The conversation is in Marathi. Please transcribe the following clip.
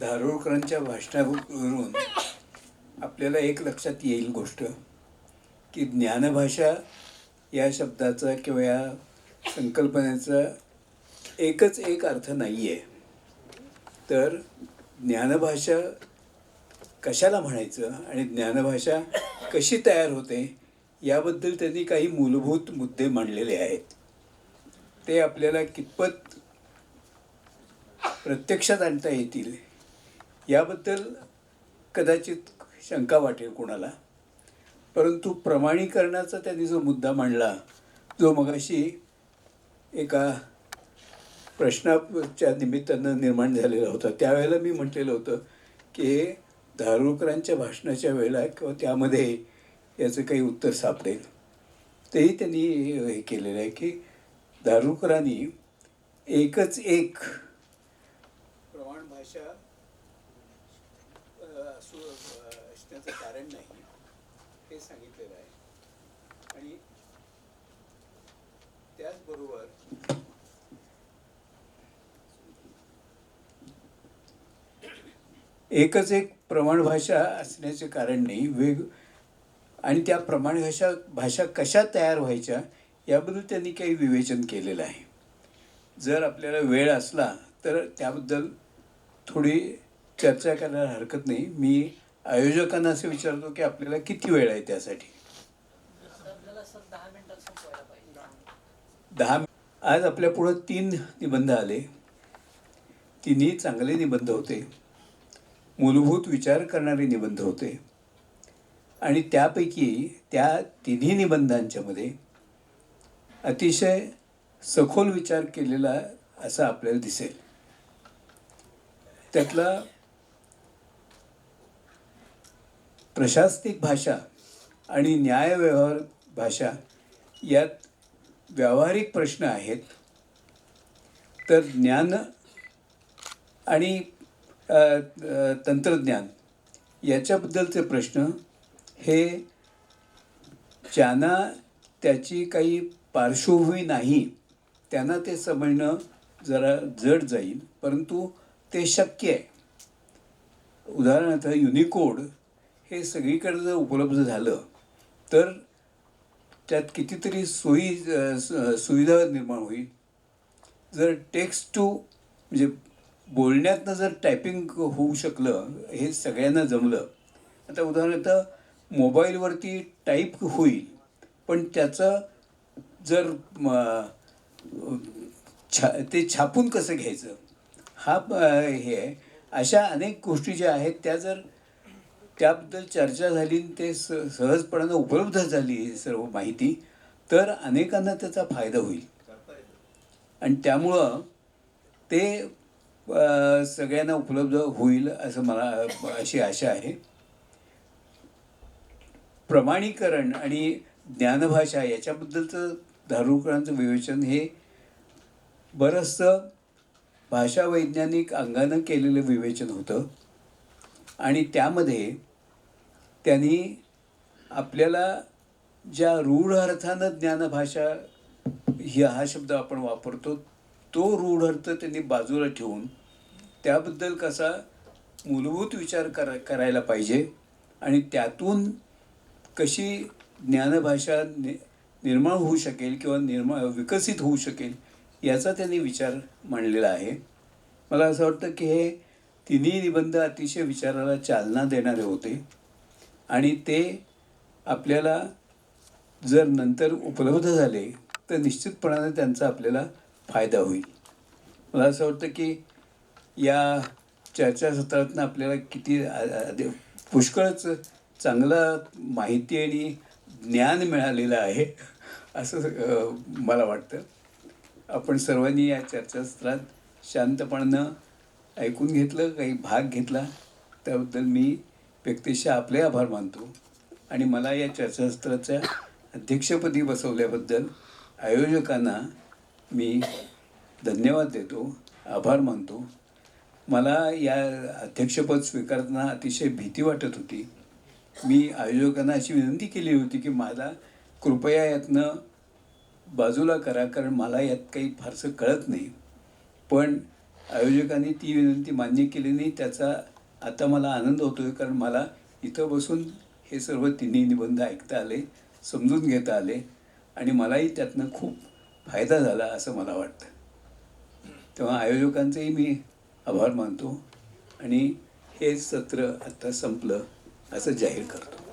धारोळकरांच्या भाषणावरून आपल्याला एक लक्षात येईल गोष्ट की ज्ञानभाषा या शब्दाचा किंवा या संकल्पनेचा एकच एक अर्थ नाही आहे. तर ज्ञानभाषा कशाला म्हणायचं आणि ज्ञानभाषा कशी तयार होते याबद्दल त्यांनी काही मूलभूत मुद्दे मांडलेले आहेत. ते आपल्याला कितपत प्रत्यक्षात आणता येतील याबद्दल कदाचित शंका वाटेल कोणाला. परंतु प्रमाणीकरणाचा त्यांनी जो मुद्दा मांडला, जो मगाशी एका प्रश्नाच्या निमित्तानं निर्माण झालेला होता, त्यावेळेला मी म्हटलेलं होतं की धारोळकरांच्या भाषणाच्या वेळेला किंवा त्यामध्ये याचं काही उत्तर सापडेल. तेही त्यांनी हे केलेलं आहे की धारोळकरांनी एकच एक प्रमाण भाषा असण्याचं कारण नाही हे सांगितलेलं आहे. आणि त्याचबरोबर एकच एक प्रमाण भाषा असण्याचे कारण नाही, आणि त्या प्रमाण भाषा कशा तयार व्हायच्या याबद्दल त्यांनी काही विवेचन केलेलं आहे. जर आपल्याला वेळ असला तर त्याबद्दल थोडी चर्चा करायला हरकत नाही. मी आयोजकांना असं विचारतो की आपल्याला किती वेळ आहे त्यासाठी. 10. आज आपल्या पुढं 3 निबंध आले. तिन्ही चांगले निबंध होते, मूलभूत विचार करणारे निबंध होते. आणि त्यापैकी त्या तिन्ही निबंधांच्या मध्ये अतिशय सखोल विचार केलेला असा आपल्याला दिसेल. त्यातला प्रशासनिक भाषा आणि न्यायव्यवहार भाषा यात व्यावहारिक प्रश्न आहेत, तर ज्ञान आणि तंत्रज्ञान याच्याबद्दलचे प्रश्न हे ज्यांना त्याची काही पार्श्वभूमी नाही त्यांना ते समजणं जरा जड जाईल, परंतु ते शक्य आहे. उदाहरणार्थ युनिकोड हे सगळीकडे जर उपलब्ध झालं तर त्यात कितीतरी सुविधा निर्माण होईल. जर टेक्स्ट टू म्हणजे बोलण्यातनं जर टायपिंग होऊ शकलं, हे सगळ्यांना जमलं. आता उदाहरणार्थ मोबाईलवरती टाईप होईल, पण त्याचं जर ते छापून कसं घ्यायचं हा हे आहे. अशा अनेक गोष्टी ज्या आहेत त्या जर त्याबद्दल चर्चा झाली, ते सहजपणानं उपलब्ध झाली सर्व माहिती, तर अनेकांना त्याचा फायदा होईल. आणि त्यामुळं ते सगळ्यांना उपलब्ध होईल असं मला अशी आशा आहे. प्रमाणीकरण आणि ज्ञानभाषा याच्याबद्दलचं धारोळकरांचं विवेचन हे बरंचसं भाषा वैज्ञानिक अंगानं केलेलं विवेचन होतं. आणि त्यामध्ये त्यांनी आपल्याला ज्या रूढ अर्थानं ज्ञानभाषा हा शब्द आपण वापरतो, तो रूढ अर्थ त्यांनी बाजूला ठेवून त्याबद्दल कसा मूलभूत विचार करायला पाहिजे आणि त्यातून कशी ज्ञानभाषा निर्माण होऊ शकेल किंवा विकसित होऊ शकेल याचा त्यांनी विचार मांडलेला आहे. मला असं वाटतं की हे तिन्ही निबंध अतिशय विचाराला चालना देणारे होते आणि ते आपल्याला जर नंतर उपलब्ध झाले तर निश्चितपणाने त्यांचा आपल्याला फायदा होईल. मला असं वाटतं की या चर्चासत्रातून आपल्याला किती पुष्कळच चांगला माहिती आणि ज्ञान मिळालेलं आहे असं मला वाटतं. आपण सर्वांनी या चर्चासत्रात शांतपणानं ऐकून घेतलं, काही भाग घेतला, त्याबद्दल मी व्यक्तिशः आपले आभार मानतो. आणि मला या चर्चासत्राच्या अध्यक्षपदी बसवल्याबद्दल आयोजकांना मी धन्यवाद देतो, आभार मानतो. मला या अध्यक्षपद स्वीकारताना अतिशय भीती वाटत होती. मी आयोजकांना अशी विनंती केली होती की मला कृपया यातनं बाजूला करा, कारण मला यात काही फारसं कळत नाही. पण आयोजकांनी ती विनंती मान्य केली नाही, त्याचा आता मला आनंद होतो आहे, कारण मला इथं बसून हे सर्व तिन्ही निबंध ऐकता आले, समजून घेता आले आणि मलाही त्यातनं खूप फायदा झाला असं मला वाटतं. तेव्हा आयोजकांचेही मी आभार मानतो आणि हे सत्र आता संपलं असं जाहीर करतो.